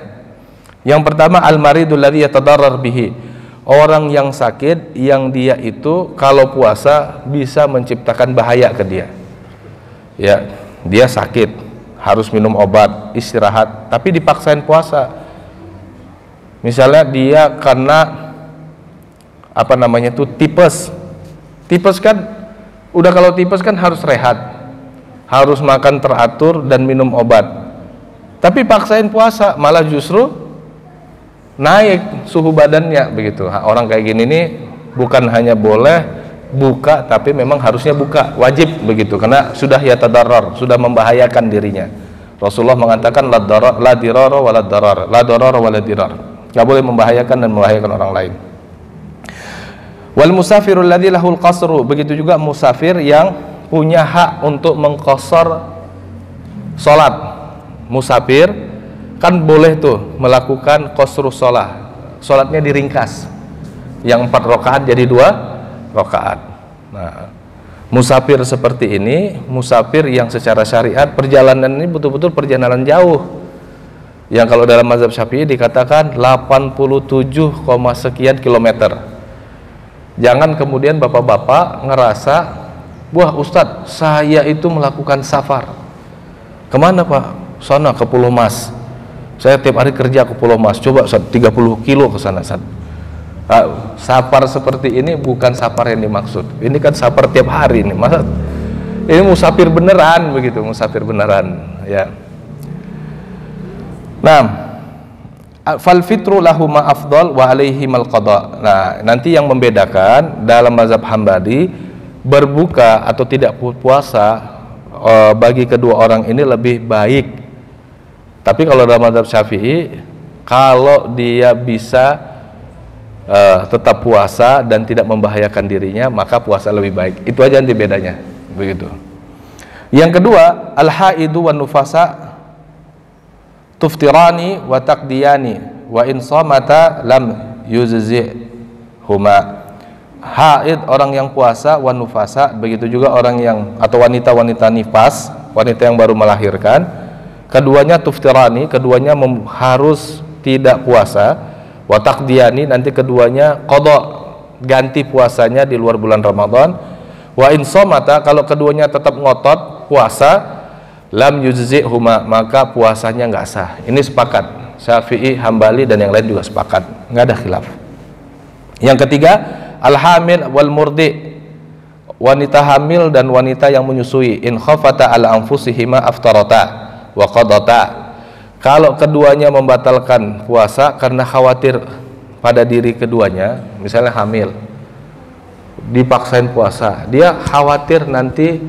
Yang pertama al-maridul ladzi yatadarrar bihi, orang yang sakit yang dia itu kalau puasa bisa menciptakan bahaya ke dia. Ya, dia sakit, harus minum obat, istirahat, tapi dipaksain puasa. Misalnya dia karena apa namanya itu tipes. Tipes kan udah, kalau tipes kan harus rehat, harus makan teratur dan minum obat. Tapi paksain puasa malah justru naik suhu badannya begitu. Orang kayak gini nih bukan hanya boleh buka, tapi memang harusnya buka, wajib begitu, karena sudah yatadarrar, sudah membahayakan dirinya. Rasulullah mengatakan la dirara wala darar, la darara wala dirar. Enggak boleh membahayakan dan membahayakan orang lain. Wal musafirul ladzi lahul qasru, begitu juga musafir yang punya hak untuk mengqasar salat. Musafir kan boleh tuh melakukan qasru shalah. Salatnya diringkas. Yang 4 rakaat jadi 2 rakaat. Nah, musafir seperti ini, musafir yang secara syariat perjalanan ini betul-betul perjalanan jauh. Yang kalau dalam mazhab Syafi'i dikatakan 87, sekian kilometer. Jangan kemudian bapak-bapak ngerasa, wah Ustadz, saya itu melakukan safar. Kemana Pak? Sana ke Pulau Mas. Saya tiap hari kerja ke Pulau Mas. Coba 30 kilo ke sana. Safar seperti ini bukan safar yang dimaksud. Ini kan safar tiap hari ini. Masa ini musafir beneran begitu, musafir beneran ya. Nah, fal fitru lahu ma afdal wa alaihi mal qada. Nah, nanti yang membedakan dalam mazhab Hambali berbuka atau tidak puasa bagi kedua orang ini lebih baik. Tapi kalau dalam mazhab Syafi'i, kalau dia bisa tetap puasa dan tidak membahayakan dirinya, maka puasa lebih baik. Itu aja nanti bedanya, begitu. Yang kedua, al-haidu wan nufasa tuftirani wa taqdiyani wa in somata lam yuzihuma. Haid, orang yang puasa, wan nufasa, begitu juga orang yang atau wanita-wanita nifas, wanita yang baru melahirkan, keduanya tuftirani, keduanya harus tidak puasa, wa taqdiyani, nanti keduanya qada, ganti puasanya di luar bulan Ramadan, wa in somata, kalau keduanya tetap ngotot puasa, lam yujzihuma, maka puasanya nggak sah. Ini sepakat Syafi'i, Hambali dan yang lain juga sepakat, nggak ada khilaf. Yang ketiga, al-hamil wal murdi wanita hamil dan wanita yang menyusui, in khafata ala anfusihima aftarata wa qadata. Kalau keduanya membatalkan puasa karena khawatir pada diri keduanya, misalnya hamil dipaksain puasa, dia khawatir nanti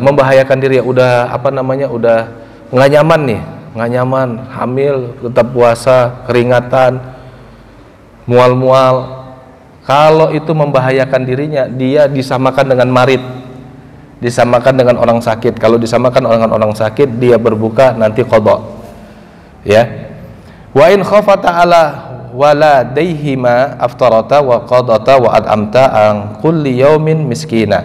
membahayakan diri, udah udah nggak nyaman nih, nggak nyaman, hamil tetap puasa, keringatan, mual-mual. Kalau itu membahayakan dirinya, dia disamakan dengan marid, disamakan dengan orang sakit. Kalau disamakan dengan orang sakit, dia berbuka nanti qadha. Ya. Wa in khafata ala waladayhima aftarata wa qadata wa ad'amta an kulli yaumin miskina.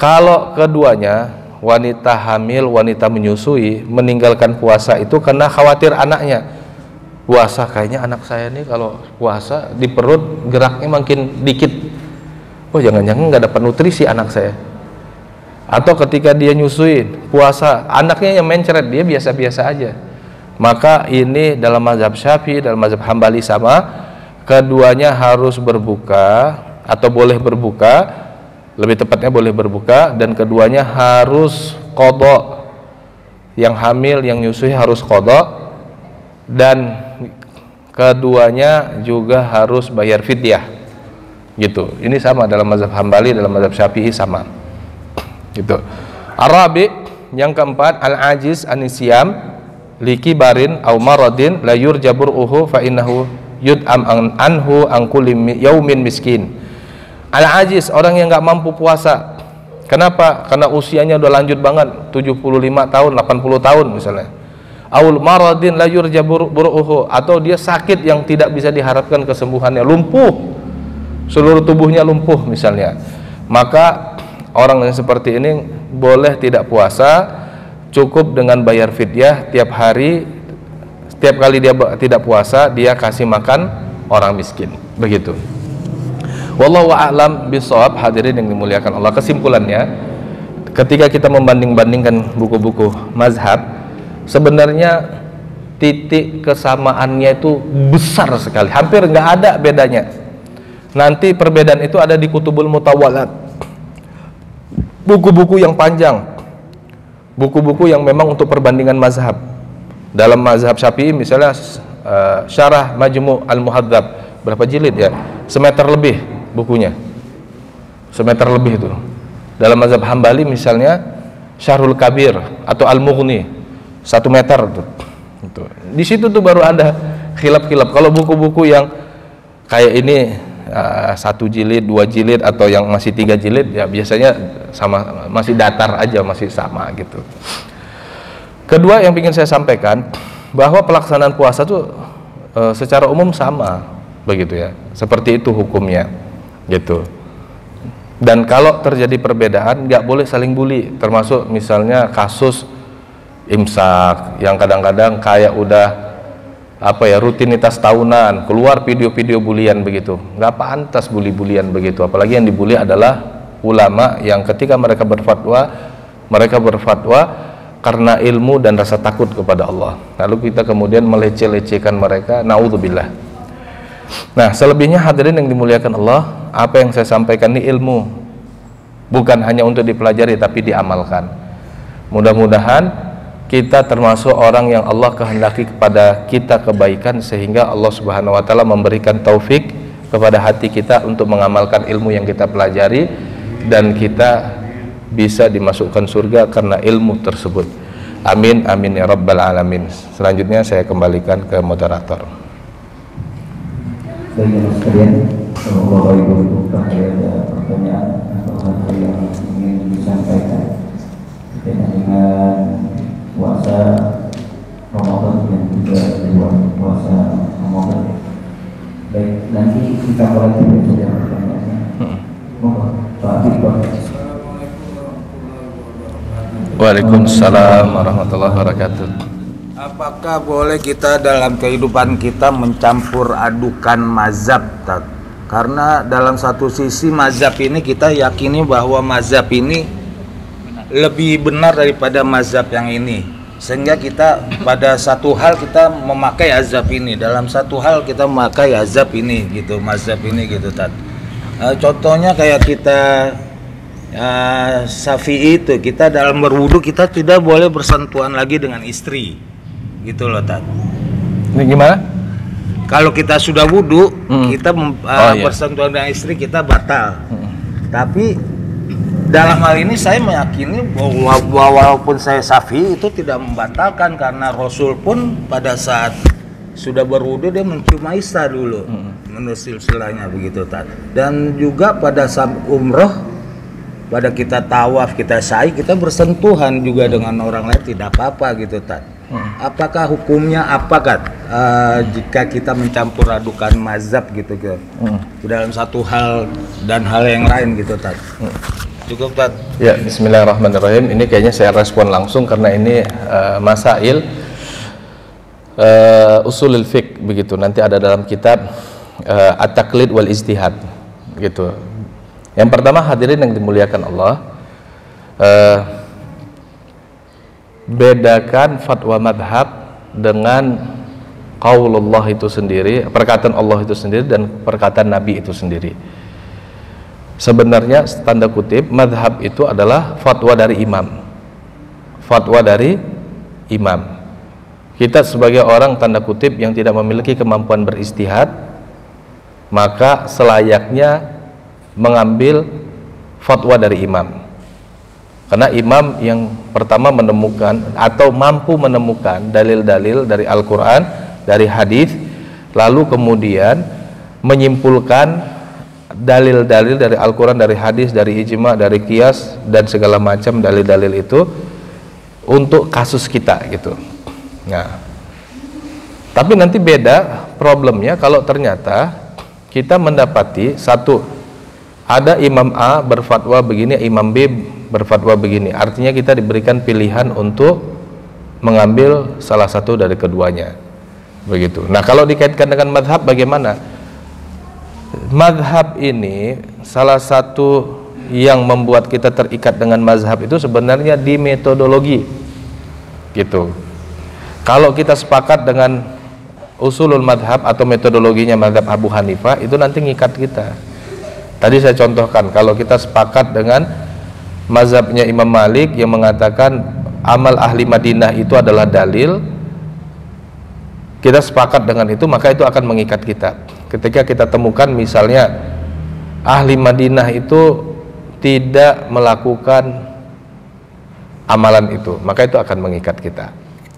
Kalau keduanya, wanita hamil, wanita menyusui, meninggalkan puasa itu karena khawatir anaknya. Puasa, kayaknya anak saya nih kalau puasa di perut geraknya makin dikit, oh jangan-jangan nggak dapat nutrisi anak saya. Atau ketika dia nyusuin puasa, anaknya yang mencret, dia biasa-biasa aja, maka ini dalam mazhab Syafi'i, dalam mazhab Hambali sama, keduanya harus berbuka atau boleh berbuka, lebih tepatnya boleh berbuka, dan keduanya harus qadha. Yang hamil, yang nyusui harus qadha, dan keduanya juga harus bayar fidyah, gitu. Ini sama dalam mazhab Hambali, dalam mazhab Syafi'i sama, gitu. Arabi, yang keempat, al-ajiz anisyam likibarin au maradin la yurjaburuhu fa innahu yud'am anhu an kulli yaumin miskin. Al-ajiz, orang yang nggak mampu puasa. Kenapa? Karena usianya udah lanjut banget, 75 tahun, 80 tahun misalnya. Aul maradin la yurjaburuhu, atau dia sakit yang tidak bisa diharapkan kesembuhannya, lumpuh, seluruh tubuhnya lumpuh misalnya. Maka orang yang seperti ini boleh tidak puasa, cukup dengan bayar fidyah tiap hari. Setiap kali dia tidak puasa, dia kasih makan orang miskin, begitu. Wallahu a'lam bishawab. Hadirin yang dimuliakan Allah, kesimpulannya, ketika kita membanding-bandingkan buku-buku mazhab, sebenarnya titik kesamaannya itu besar sekali, hampir nggak ada bedanya. Nanti perbedaan itu ada di kutubul mutawalat, buku-buku yang panjang, buku-buku yang memang untuk perbandingan mazhab. Dalam mazhab Syafi'i misalnya Syarah Majmu' al-Muhadzab, berapa jilid ya? Semeter lebih bukunya, semeter lebih itu. Dalam mazhab Hambali misalnya Syarhul Kabir atau Al-Mughni, 1 meter tuh. Di situ tuh baru ada khilaf-khilaf. Kalau buku-buku yang kayak ini 1 jilid, 2 jilid, atau yang masih 3 jilid, ya biasanya sama, masih datar aja, masih sama gitu. Kedua yang ingin saya sampaikan, bahwa pelaksanaan puasa tuh secara umum sama, begitu ya. Seperti itu hukumnya, gitu. Dan kalau terjadi perbedaan, nggak boleh saling bully. Termasuk misalnya kasus imsak yang kadang-kadang kayak udah rutinitas tahunan, keluar video-video bulian begitu. Nggak pantas bully-bulian begitu. Apalagi yang dibully adalah ulama yang ketika mereka berfatwa karena ilmu dan rasa takut kepada Allah. Lalu kita kemudian meleceh-lecehkan mereka, naudzubillah. Nah, selebihnya hadirin yang dimuliakan Allah, apa yang saya sampaikan ini ilmu, bukan hanya untuk dipelajari tapi diamalkan. Mudah-mudahan kita termasuk orang yang Allah kehendaki kepada kita kebaikan, sehingga Allah Subhanahu wa taala memberikan taufik kepada hati kita untuk mengamalkan ilmu yang kita pelajari, dan kita bisa dimasukkan surga karena ilmu tersebut. Amin amin ya rabbal alamin. Selanjutnya saya kembalikan ke moderator. Baik sekalian, Bapak Ibu, ada pertanyaan atau hal yang ingin disampaikan berkaitan dengan puasa Ramadan dan juga di luar puasa Ramadan. Baik, nanti kita mulai saja pertanyaannya. Pak Iqbal. Waalaikumsalam warahmatullahi wabarakatuh. Apakah boleh kita dalam kehidupan kita mencampur adukan mazhab? Karena dalam satu sisi mazhab ini kita yakini bahwa mazhab ini lebih benar daripada mazhab yang ini, sehingga kita pada satu hal kita memakai azab ini, dalam satu hal kita memakai azab ini gitu, mazhab ini gitu Tat. Contohnya kayak kita Syafi'i itu kita dalam berwudu kita tidak boleh bersentuhan lagi dengan istri, gitu loh Tat. Ini gimana? Kalau kita sudah wudu, kita iya. bersentuhan dengan istri kita batal. Tapi dalam hal ini saya meyakini bahwa walaupun saya Syafi'i itu tidak membatalkan, karena Rasul pun pada saat sudah berwudu dia mencium Aisyah dulu, menurut silsilahnya begitu Tat. Dan juga pada saat umroh, pada kita tawaf, kita sa'i, kita bersentuhan juga dengan orang lain tidak apa-apa gitu Tat. Apakah hukumnya apa Kat jika kita mencampur adukan mazhab gitu ke dalam satu hal dan hal yang lain gitu Tat? Cukup Tat. Ya, bismillahirrahmanirrahim. Ini kayaknya saya respon langsung karena ini masail usulul fiqh begitu. Nanti ada dalam kitab at-taqlid wal ijtihad gitu. Yang pertama, hadirin yang dimuliakan Allah, bedakan fatwa madhab dengan qaulullah itu sendiri, perkataan Allah itu sendiri, dan perkataan Nabi itu sendiri. Sebenarnya tanda kutip madhab itu adalah fatwa dari imam, fatwa dari imam. Kita sebagai orang tanda kutip yang tidak memiliki kemampuan beristihad, maka selayaknya mengambil fatwa dari imam. Karena imam yang pertama menemukan atau mampu menemukan dalil-dalil dari Al-Quran, dari hadis, lalu kemudian menyimpulkan dalil-dalil dari Al-Quran, dari hadis, dari ijma, dari qiyas, dan segala macam dalil-dalil itu untuk kasus kita gitu. Nah, tapi nanti beda problemnya kalau ternyata kita mendapati satu, ada imam A berfatwa begini, imam B berfatwa begini, artinya kita diberikan pilihan untuk mengambil salah satu dari keduanya begitu. Nah, kalau dikaitkan dengan madhab bagaimana? Madhab ini salah satu yang membuat kita terikat dengan mazhab itu sebenarnya di metodologi gitu. Kalau kita sepakat dengan usulul madhab atau metodologinya madhab Abu Hanifah, itu nanti ngikat kita. Tadi saya contohkan, kalau kita sepakat dengan mazhabnya Imam Malik yang mengatakan amal ahli Madinah itu adalah dalil, kita sepakat dengan itu, maka itu akan mengikat kita. Ketika kita temukan misalnya ahli Madinah itu tidak melakukan amalan itu, maka itu akan mengikat kita,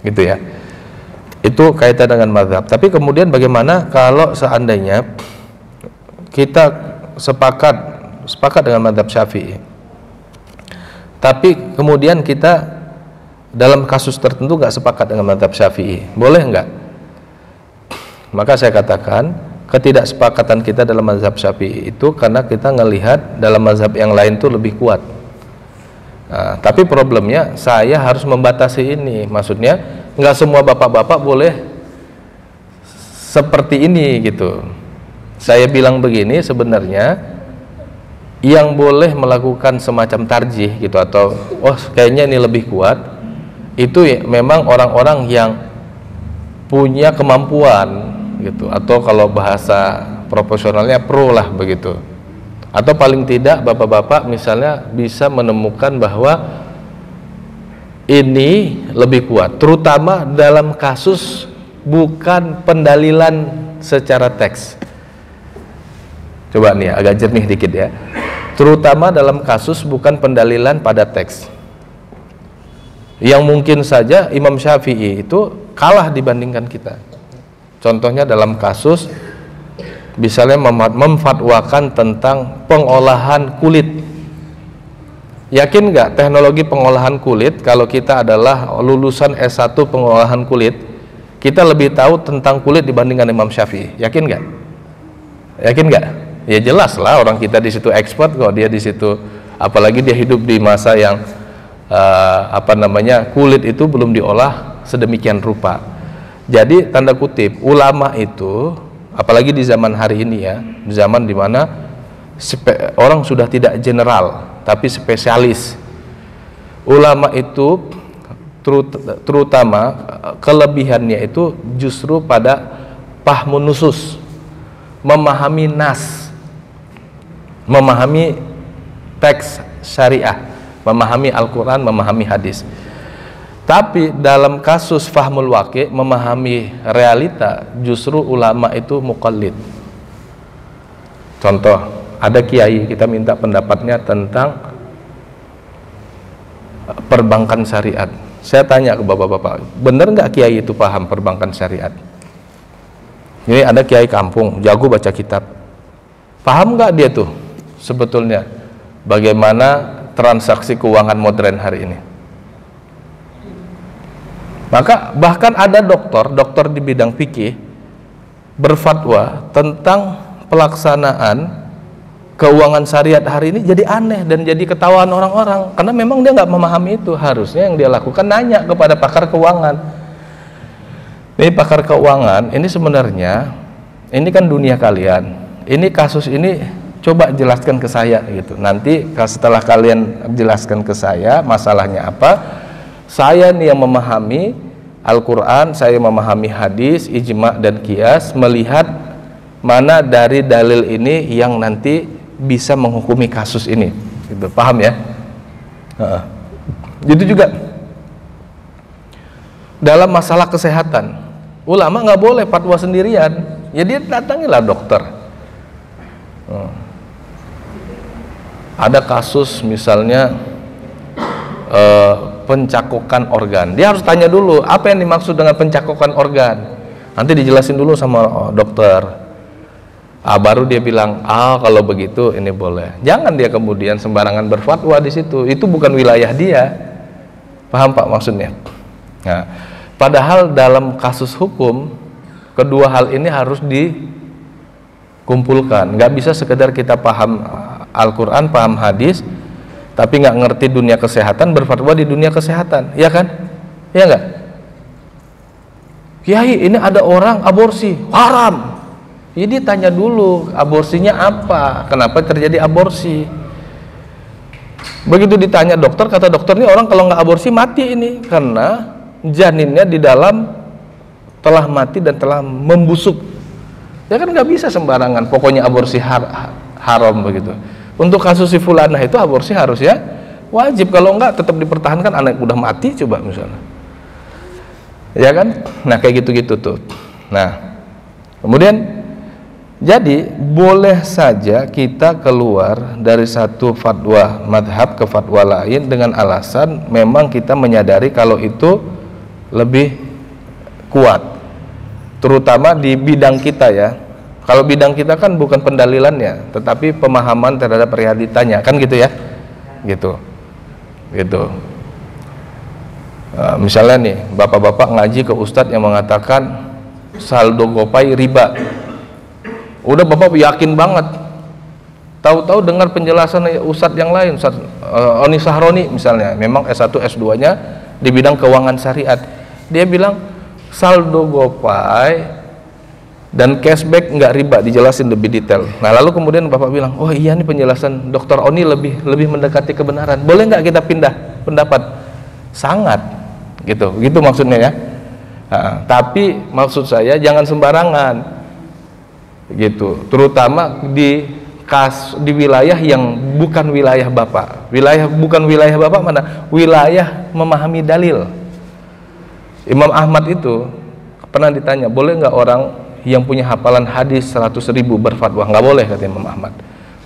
gitu ya. Itu kaitan dengan mazhab. Tapi kemudian bagaimana kalau seandainya kita sepakat dengan mazhab Syafi'i, tapi kemudian kita dalam kasus tertentu nggak sepakat dengan mazhab Syafi'i, boleh nggak? Maka saya katakan ketidaksepakatan kita dalam mazhab Syafi'i itu karena kita ngelihat dalam mazhab yang lain itu lebih kuat. Nah, tapi problemnya saya harus membatasi ini, maksudnya nggak semua bapak-bapak boleh seperti ini gitu. Saya bilang begini, sebenarnya yang boleh melakukan semacam tarjih gitu, atau oh kayaknya ini lebih kuat, itu ya, memang orang-orang yang punya kemampuan gitu, atau kalau bahasa profesionalnya pro lah begitu, atau paling tidak bapak-bapak misalnya bisa menemukan bahwa ini lebih kuat, terutama dalam kasus bukan pendalilan secara teks. Coba nih agak jernih dikit ya, terutama dalam kasus bukan pendalilan pada teks, yang mungkin saja Imam Syafi'i itu kalah dibandingkan kita. Contohnya dalam kasus misalnya memfatwakan tentang pengolahan kulit. Yakin nggak teknologi pengolahan kulit, kalau kita adalah lulusan S1 pengolahan kulit, kita lebih tahu tentang kulit dibandingkan Imam Syafi'i? Yakin nggak? Yakin nggak? Ya jelas lah, orang kita di situ expert kok, dia di situ, apalagi dia hidup di masa yang kulit itu belum diolah sedemikian rupa. Jadi tanda kutip ulama itu, apalagi di zaman hari ini ya, di zaman dimana orang sudah tidak general tapi spesialis, ulama itu terutama kelebihannya itu justru pada fahmun nusus, memahami nas, memahami teks syariah, memahami Al-Quran, memahami hadis. Tapi dalam kasus fahmul waqi', memahami realita, justru ulama itu muqallid. Contoh, ada kiai, kita minta pendapatnya tentang perbankan syariat. Saya tanya ke bapak-bapak, benar nggak kiai itu paham perbankan syariat? Ini ada kiai kampung, jago baca kitab. Paham nggak dia tuh sebetulnya bagaimana transaksi keuangan modern hari ini? Maka bahkan ada dokter di bidang fikih berfatwa tentang pelaksanaan keuangan syariat hari ini jadi aneh dan jadi ketahuan orang-orang, karena memang dia nggak memahami itu. Harusnya yang dia lakukan nanya kepada pakar keuangan. Ini pakar keuangan, ini sebenarnya ini kan dunia kalian. Ini kasus ini coba jelaskan ke saya gitu. Nanti setelah kalian jelaskan ke saya masalahnya apa, saya nih yang memahami Al-Quran, saya memahami hadis, ijma dan qiyas, melihat mana dari dalil ini yang nanti bisa menghukumi kasus ini gitu. Paham ya? Jadi juga dalam masalah kesehatan, ulama nggak boleh fatwa sendirian, ya dia datangilah dokter. Ada kasus misalnya pencakokan organ, dia harus tanya dulu apa yang dimaksud dengan pencakokan organ, nanti dijelasin dulu sama dokter. Baru dia bilang, kalau begitu ini boleh. Jangan dia kemudian sembarangan berfatwa di situ, itu bukan wilayah dia. Paham Pak maksudnya? Nah, padahal dalam kasus hukum kedua hal ini harus dikumpulkan. Nggak bisa sekedar kita paham Al-Quran, paham hadis, tapi nggak ngerti dunia kesehatan, berfatwa di dunia kesehatan, ya kan? Ya nggak? Kiai, ini ada orang aborsi, haram. Jadi tanya dulu aborsinya apa, kenapa terjadi aborsi. Begitu ditanya dokter, kata dokter ini orang kalau nggak aborsi mati ini, karena janinnya di dalam telah mati dan telah membusuk. Ya kan nggak bisa sembarangan, pokoknya aborsi haram begitu. Untuk kasus si fulanah itu aborsi harus ya wajib, kalau enggak tetap dipertahankan, anak udah mati coba misalnya, ya kan? Nah kayak gitu-gitu tuh. Nah kemudian jadi boleh saja kita keluar dari satu fatwa madhab ke fatwa lain dengan alasan memang kita menyadari kalau itu lebih kuat, terutama di bidang kita ya. Kalau bidang kita kan bukan pendalilannya, tetapi pemahaman terhadap realitanya, kan gitu ya, gitu. Misalnya nih, bapak-bapak ngaji ke ustadz yang mengatakan saldo GoPay riba, udah bapak yakin banget. Tahu-tahu dengar penjelasan ustadz yang lain, Ustadz Oni Sahroni misalnya, memang S1 S2-nya di bidang keuangan syariat, dia bilang saldo GoPay dan cashback nggak riba, dijelasin lebih detail. Nah lalu kemudian bapak bilang, oh iya nih penjelasan dokter Oni lebih mendekati kebenaran, boleh nggak kita pindah pendapat? Sangat, gitu maksudnya ya. Nah, tapi maksud saya jangan sembarangan, gitu. Terutama di wilayah yang bukan wilayah bapak. Bukan wilayah bapak mana? Wilayah memahami dalil. Imam Ahmad itu pernah ditanya, boleh nggak orang yang punya hafalan hadis 100.000 berfatwa? Nggak boleh, kata Imam Ahmad.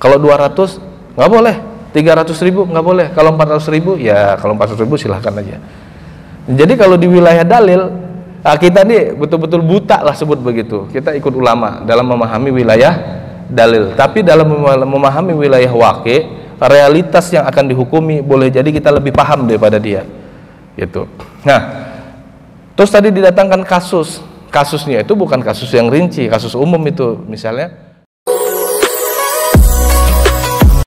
Kalau 200 nggak boleh, 300.000 nggak boleh, kalau 400.000 ya, kalau 400.000 silahkan aja. Jadi kalau di wilayah dalil, kita nih betul-betul buta lah sebut begitu. Kita ikut ulama dalam memahami wilayah dalil, tapi dalam memahami wilayah waqi', realitas yang akan dihukumi, boleh jadi kita lebih paham daripada dia, gitu. Nah terus tadi didatangkan kasusnya itu bukan kasus yang rinci, kasus umum itu misalnya